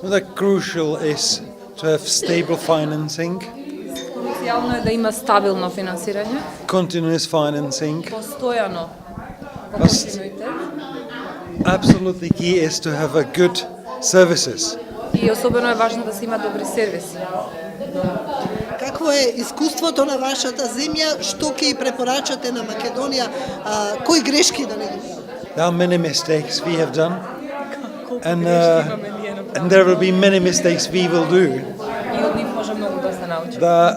The crucial is to have stable financing, Круцијално е да има стабилно финансирање, continuous financing. постојано во Бас- континуитет Absolutely key is to have a good services. и особено е важно да се има добри сервиси. Какво е искуството на вашата земја? Што ќе ја препорачате на Македонија? Кои грешки да не ги прави? There are many mistakes we have done, and there will be many mistakes we will do. И од нив може многу да се научи. The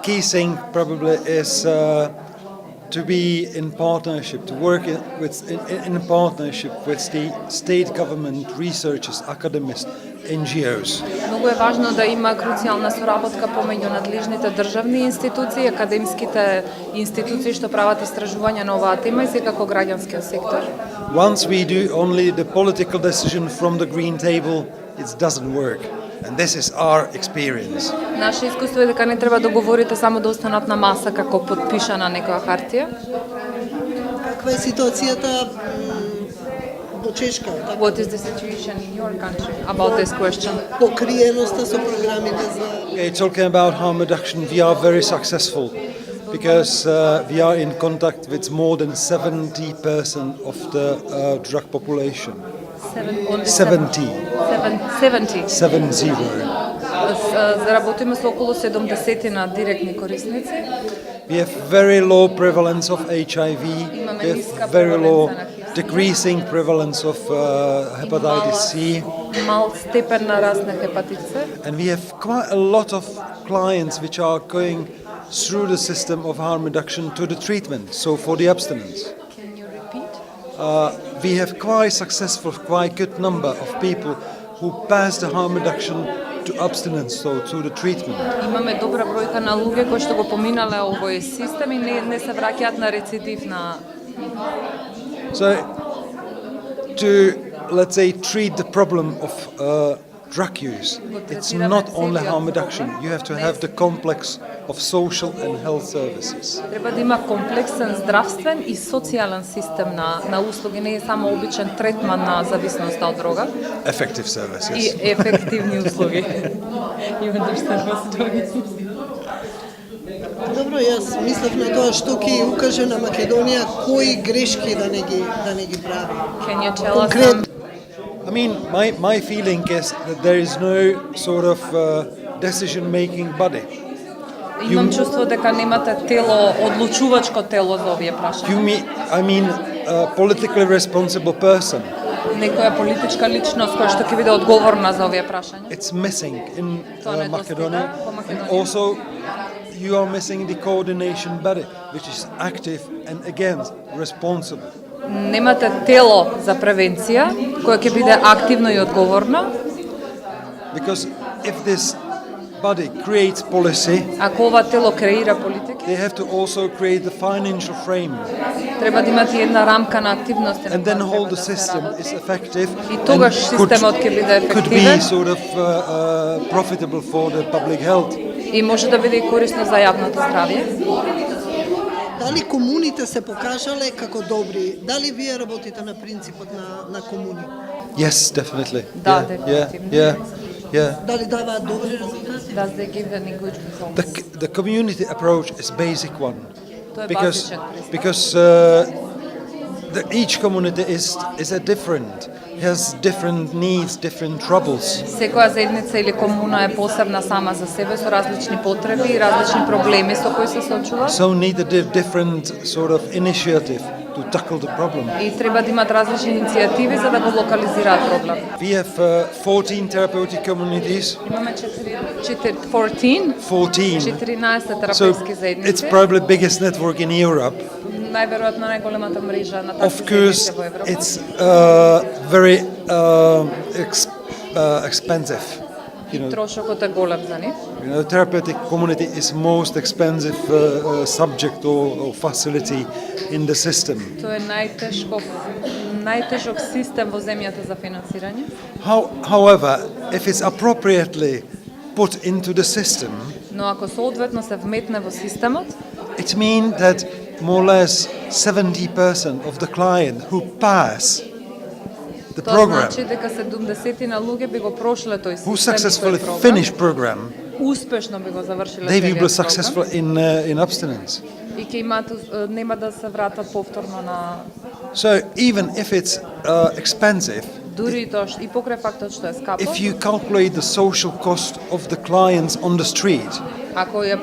key thing probably is to be in partnership, to work in partnership with the state government, researchers, academics, NGOs. Многу е важно да има круцијална соработка помеѓу надлежните државни институции, академските институции што прават истражувања на оваа тема и секако граѓанскиот сектор. Once we do only the political decision from the green table, it doesn't work. And this is our experience. Наше искуство е дека не треба да говорите само да останат на маса како потпишана некоја хартија. Каква е ситуацијата во Чешка? What is the situation in your country about this question? Покриеноста со програмите за Okay, talking about harm reduction, we are very successful because we are in contact with more than 70% of the drug population. 70. 70. 70. Заработиме со околу 70 на директни корисници. We have very low prevalence of HIV. We have very low decreasing prevalence of hepatitis C. Мал степен на раст на хепатит С. And we have quite a lot of clients which are going through the system of harm reduction to the treatment, so for the abstinence. Can you repeat? We have quite successful, quite good number of people who pass the harm reduction to abstinence, so to the treatment. Имаме добра бројка на луѓе кои што го поминале овој систем и не се враќаат на рецидив на. So to, let's say, treat the problem of drug use, it's not only harm reduction. You have to have the complex of social and health services. Треба да има комплексен здравствен и социјален систем на услуги, не е само обичен третман на зависноста од дрога. Effective services. И ефективни услуги. You understand what's doing? Добро, јас мислев на тоа што ќе ја укаже на Македонија кои грешки да не ги прави. Can you tell us Конкретно. I mean, my feeling is that there is no sort of decision-making body. Имам чувство дека немате тело, одлучувачко тело за овие прашања. I mean, a politically responsible person. Некоја политичка личност која што ќе биде одговорна за овие прашања. It's missing in Тоа недостига Macedonia. во And Македонија. also, you are missing the coordination body, which is active and again responsible. Немате тело за превенција која ќе биде активно и одговорно. Because if this body creates policy, Ако ова тело креира политики, they have to also create the financial frame. треба да имат и една рамка на активности. на And then која how треба the да се system работи. is effective И тогаш and системот ќе биде could be ефективен sort of profitable for the public health. и може да биде и корисно за јавното здравје. Дали комуните се покажале како добри? Дали вие работите на принципот на комуни? Yes, definitely. Да, yeah, definitively. Дали даваат добри резултати? Does they give any good results? The community approach is basic one Тоа е because базичен пристап. because each community is a different, has different needs, different troubles. Секоја заедница или комуна е посебна сама за себе со различни потреби и различни проблеми со кои се соочува. So need a different sort of initiative to tackle the problem. И треба да имат различни иницијативи за да го локализираат проблем. We have 14 therapeutic communities. Имаме 14 14. So терапевтски it's заедници. probably the biggest network in Europe. Најверојатно најголемата мрежа на Of такви course, заедници во Европа. it's very expensive. You know, Трошокот е голем за нив. therapeutic community is most expensive subject or facility in the system. Тоа е најтежок систем во земјата за финансирање. However, if it's appropriately put into the system, Но ако соодветно се вметне во системот, it means that more or less 70% of the client who pass the Тоа program, значи дека 70 луѓе би го прошле тој who систем, successfully тој програм, finish program, успешно би го завршиле they will be целиот successful програм in abstinence. и ќе имаат нема да се вратат повторно на So even if it's expensive, дури и тоа и покрај фактот што е скапо, if you calculate the social cost of the clients on the street ако ја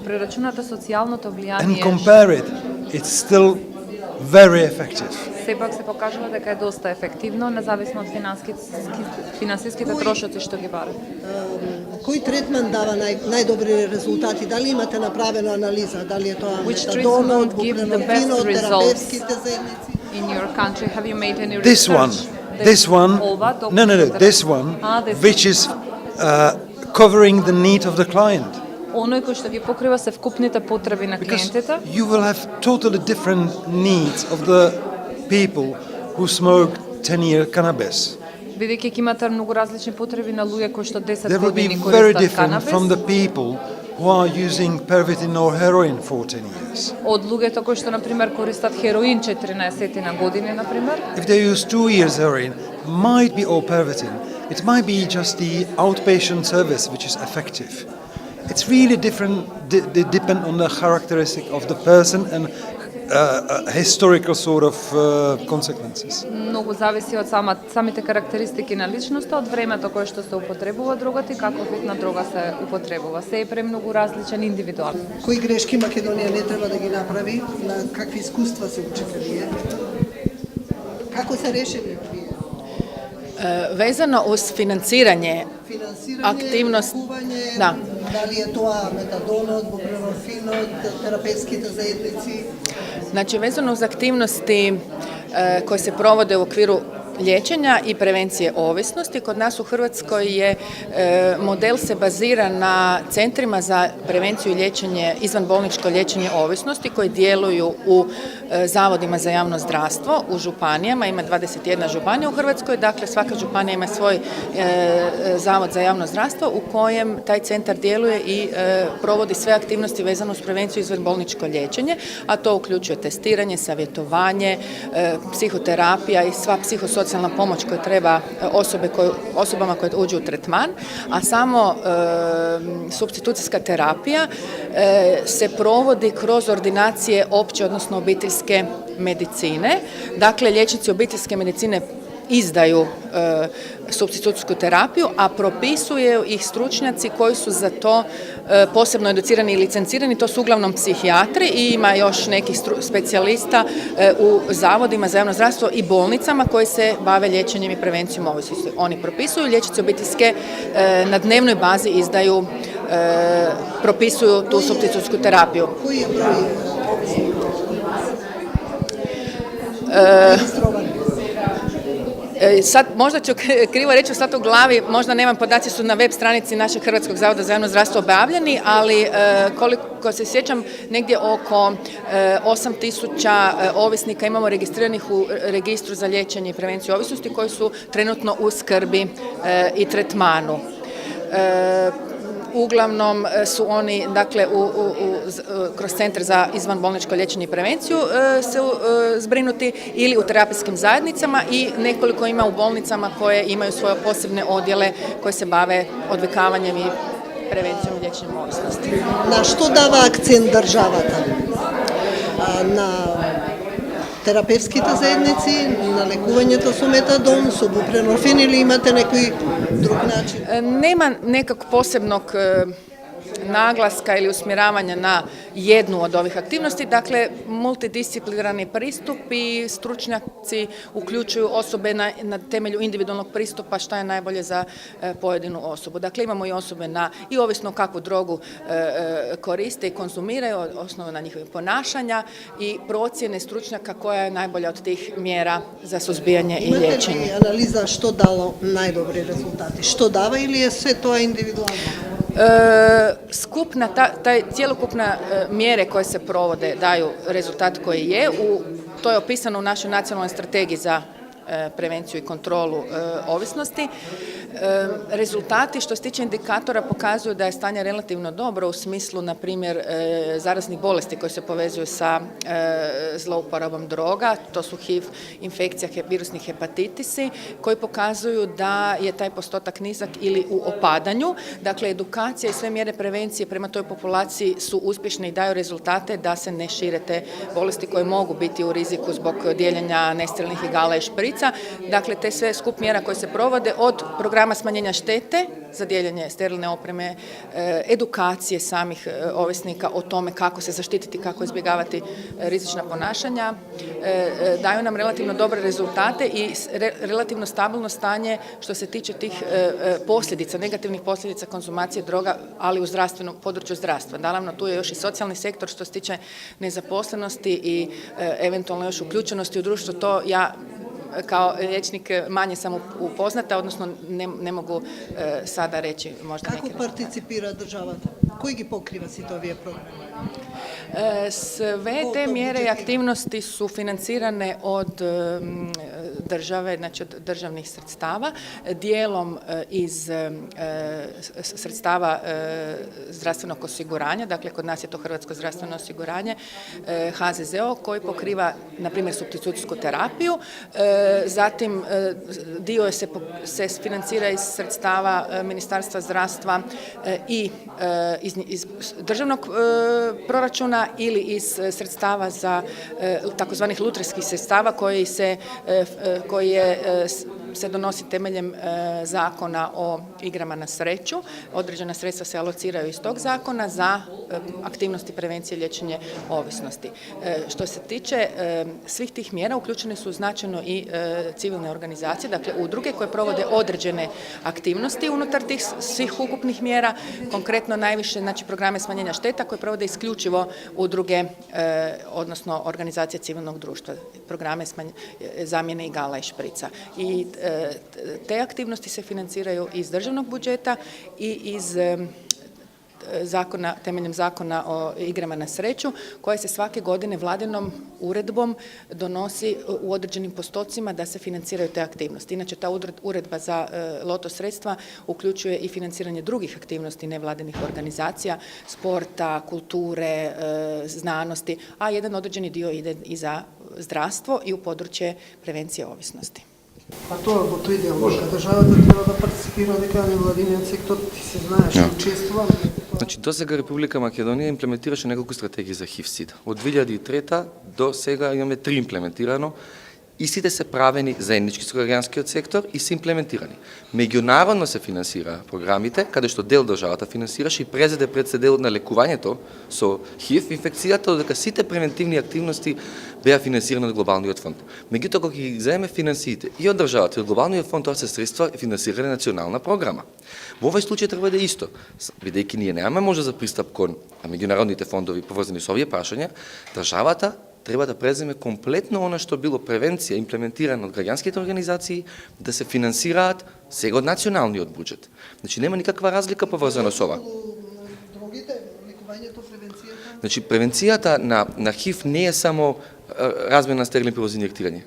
прерачунате социјалното and влијание, compare it, it's still very effective. сепак се покажува дека е доста ефективно, независно од финансиските трошоци што ги барат. Кој третман дава најдобри резултати? Дали имате направена анализа? Дали е тоа Which метадонот, treatment give the best бупренорфинот, results? терапевските заедници? In your country, have you made any This one, research? this one, Ова, this one, this which is covering the need of the client. Оној кој што ги покрива се вкупните потреби на Because клиентите, you will have totally different needs of the people who smoke 10-year cannabis. бидејќи ќе имате многу различни потреби на луѓе кои што 10 They will be години very користат different from the канабис, people who are using Pervitin or heroin for 10 years. од луѓето кои што на пример користат хероин 14 на години на пример. If they use 2 years heroin, might be or Pervitin, it might be just the outpatient service which is effective. It's really different, they depend on the characteristic of the person and historical sort of consequences. Многу зависи од самите карактеристики на личноста, од времето кое што се употребува дрогата и каков вид на дрога се употребува. Се е премногу различен индивидуално. Кои грешки Македонија не треба да ги направи? На какви искуства се учите вие? Како се решени вие? Vezano uz financiranje Финансирање, Активност, лекување, да. дали е тоа метадонот, бупренорфинот, терапевските заедници? Znači, vezano uz aktivnosti koje se provode u okviru liječenja i prevencije ovisnosti, kod nas u Hrvatskoj je model se bazira na centrima za prevenciju i liječenje, izvanbolničko liječenje ovisnosti koji djeluju u zavodima za javno zdravstvo u županijama, ima 21 županija u Hrvatskoj, dakle svaka županija ima svoj zavod za javno zdravstvo u kojem taj centar djeluje i provodi sve aktivnosti vezano uz prevenciju i izvanbolničko liječenje, a to uključuje testiranje, savjetovanje, psihoterapija i sva psihosocijalna pomoć koju treba osobama koje uđu u tretman, a samo supstitucijska terapija se provodi kroz ordinacije opće, odnosno obiteljske medicine. Dakle, liječnici obiteljske medicine izdaju supstitucijsku terapiju, a propisuju ih stručnjaci koji su za to posebno educirani i licencirani, to su uglavnom psihijatri i ima još nekih specijalista u zavodima za javno zdravstvo i bolnicama koji se bave liječenjem i prevencijom ovisnosti. Oni propisuju, liječnici obiteljske na dnevnoj bazi izdaju, propisuju tu supstitucijsku terapiju. Кој е број Sad, možda ću krivo reći sad u glavi, možda nemam, podaci su na web stranici našeg Hrvatskog zavoda za javno zdravstvo objavljeni, ali koliko se sjećam, negdje oko 8.000 ovisnika imamo registriranih u registru za liječenje i prevenciju ovisnosti koji su trenutno u skrbi i tretmanu. Uglavnom su oni, dakle, kroz centar za izvanbolničko liječenje i prevenciju se zbrinuti ili u terapijskim zajednicama i nekoliko ima u bolnicama koje imaju svoje posebne odjele koje se bave odvikavanjem i prevencijom i liječenjem ovisnosti. На што дава акцент државата? На терапевските заедници, на лекувањето со метадон, со бупренорфин или имате некој друг начин? Nema nekog posebnog naglaska ili usmjeravanja na jednu od ovih aktivnosti, dakle multidisciplinarni pristup i stručnjaci uključuju osobe na temelju individualnog pristupa šta je najbolje za pojedinu osobu. Dakle, imamo i osobe i ovisno kakvu drogu koriste i konzumiraju, osnovu na njihovih ponašanja i procjene stručnjaka koja je najbolja od tih mjera za suzbijanje i liječenje. Imate li analiza što dalo najdobri rezultati? Što dava ili je sve to individualno? Skupna, cjelokupna mjere koje se provode daju rezultat koji je, to je opisano u našoj nacionalnoj strategiji za prevenciju i kontrolu ovisnosti. Rezultati što se tiče indikatora pokazuju da je stanje relativno dobro u smislu, na primjer, zaraznih bolesti koje se povezuju sa zlouporabom droga, to su HIV, infekcija, virusni hepatitisi, koji pokazuju da je taj postotak nizak ili u opadanju. Dakle, edukacija i sve mjere prevencije prema toj populaciji su uspješne i daju rezultate da se ne šire te bolesti koje mogu biti u riziku zbog dijeljenja nesterilnih igala i šprica. Dakle, te sve skup mjera koje se provode od programa smanjenja štete za dijeljenje sterilne opreme, edukacije samih ovisnika o tome kako se zaštititi, kako izbjegavati rizična ponašanja, daju nam relativno dobre rezultate i relativno stabilno stanje što se tiče tih posljedica, negativnih posljedica konzumacije droga, ali u području zdravstva. Naravno, tu je još i socijalni sektor što se tiče nezaposlenosti i eventualno još uključenosti u društvo. To ja kao liječnik manje sam upoznata, odnosno ne mogu sada reći možda Kako neke participira država? Koji gi pokriva si to ovije programe? Sve te mjere i aktivnosti su financirane od države, znači od državnih sredstava, dijelom iz sredstava zdravstvenog osiguranja, dakle kod nas je to Hrvatsko zdravstveno osiguranje, HZZO, koji pokriva, na primjer, supstitucijsku terapiju, zatim dio se financira iz sredstava Ministarstva zdravstva i iz državnog proračuna ili iz sredstava za takozvanih lutrijskih sredstava koji se donosi temeljem zakona o igrama na sreću. Određena sredstva se alociraju iz tog zakona za aktivnosti prevencije i liječenje ovisnosti. Što se tiče svih tih mjera, uključene su značajno i civilne organizacije, dakle udruge koje provode određene aktivnosti unutar tih svih ukupnih mjera, konkretno najviše, znači programe smanjenja šteta koje provode isključivo udruge, odnosno organizacije civilnog društva, programe zamjene igala i šprica. I te aktivnosti se financiraju iz državnog budžeta i iz temeljem zakona o igrama na sreću, koja se svake godine vladinom uredbom donosi u određenim postocima da se financiraju te aktivnosti. Inače, ta uredba za loto sredstva uključuje i financiranje drugih aktivnosti nevladinih organizacija, sporta, kulture, znanosti, a jedan određeni dio ide i za zdravstvo i u područje prevencije ovisnosti. Pa to je idealno, kad država treba da participira дека невладиниот сектор, ти се знаеш, учествува. Значи, до сега Република Македонија имплементираше неколку стратегии за HIV-СИД. Од 2003 до сега имаме 3 имплементирано. Истите се правени заеднички со граѓанскиот сектор и се имплементирани. Меѓународно се финансира програмите, каде што дел државата финансираше и презеде пред се дел на лекувањето со HIV инфекцијата, додека сите превентивни активности беа финансирани од глобалниот фонд. Меѓутоа, кога ги земе финансиите и од државата и од глобалниот фонд, тоа се средства финансирани национална програма. Во овој случај треба да е исто, бидејќи ние немаме може за пристап кон меѓународните фондови поврзани со овие прашања, државата треба да преземе комплетно она што било превенција имплементирана од граѓанските организации, да се финансираат сега од националниот буџет. Значи нема никаква разлика поврзана со ова. Другите, лекувањето, превенцијата? Значи превенцијата на ХИВ не е само размена на стерилни превози инјектирање,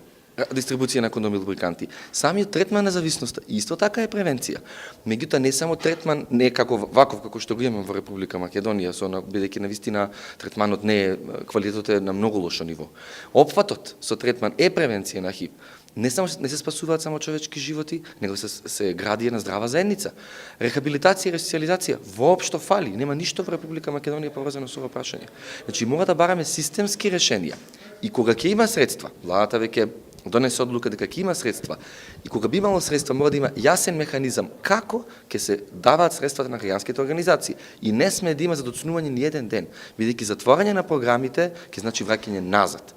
дистрибуција на кондоми и лубриканти. Самиот третман на зависноста исто така е превенција. Меѓутоа не само третман, не како ваков како што го имаме во Република Македонија, бидејќи навистина третманот не е, квалитетот е на многу лошо ниво. Опфатот со третман е превенција на ХИВ. Не се спасуваат само човечки животи, него се гради една здрава заедница. Рехабилитација и ресоциализација воопшто фали, нема ништо во Република Македонија поврзано со ова прашање. Значи мора да бараме системски решенија. И кога ќе има средства, владата веќе донесе одлука дека ќе има средства, и кога би имало средства, мора да има јасен механизам како ќе се даваат средствата на граѓанските организации. И не сме да има задоцнување ни еден ден, бидејќи затворање на програмите ќе значи враќање назад.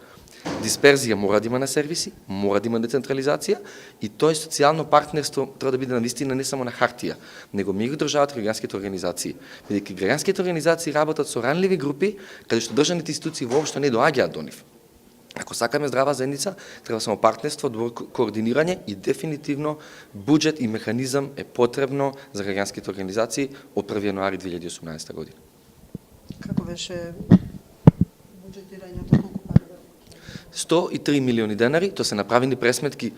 Дисперзија мора да има на сервиси, мора да има децентрализација и тоа социјално партнерство треба да биде навистина не само на хартија, него меѓу државата и граѓанските организации. Бидејќи граѓанските организации работат со ранливи групи, каде што државните институции воопшто не доаѓаат до нив. Ако сакаме здрава заедница, треба само партнерство, координирање и дефинитивно буџет и механизам е потребно за граѓанските организации од 1 јануари 2018 година. Како беше буџетирањето, колку пари? 103 милиони денари, тоа се направени пресметки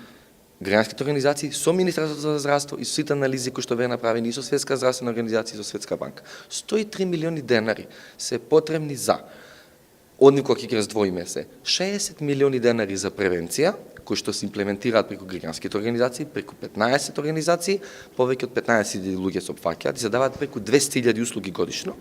граѓанските организации, со Министерството за здравство и сите анализи кои што беа направени и со Светска здравствена организација и со Светска банка. 103 милиони денари се потребни за одни кога ќе раздвоиме се 60 милиони денари за превенција, кои што се имплементираат преку граѓанските организации, преку 15 организации, повеќе од 15.000 луѓе се опфаќаат и се даваат преку 200.000 услуги годишно.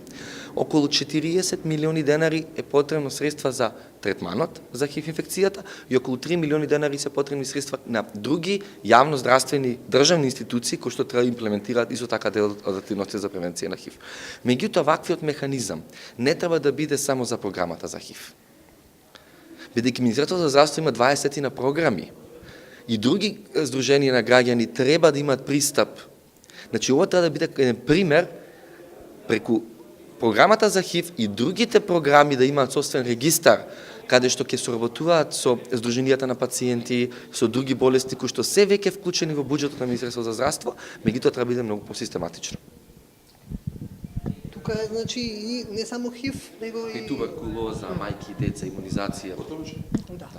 Околу 40 милиони денари е потребно средства за третманот за ХИВ инфекцијата и околу 3 милиони денари се потребни средства на други јавноздравствени државни институции кои што треба да имплементираат исто така дел од активности за превенција на ХИВ. Меѓутоа, ваквиот механизам не треба да биде само за програмата за ХИВ. Бидејќи Министерството за здравство има 20 на програми и други здруженија на граѓани треба да имаат пристап. Значи, ова треба да биде еден пример преку програмата за ХИВ и другите програми да имаат собствен регистар, каде што ќе соработуваат со здруженијата на пациенти, со други болести кои што се веќе вклучени во буџетот на Министерството за здравство, меѓутоа треба да биде многу посистематично. Тука е, значи, и не само ХИВ, него И туберкулоза, мајки, деца, имунизација. Да.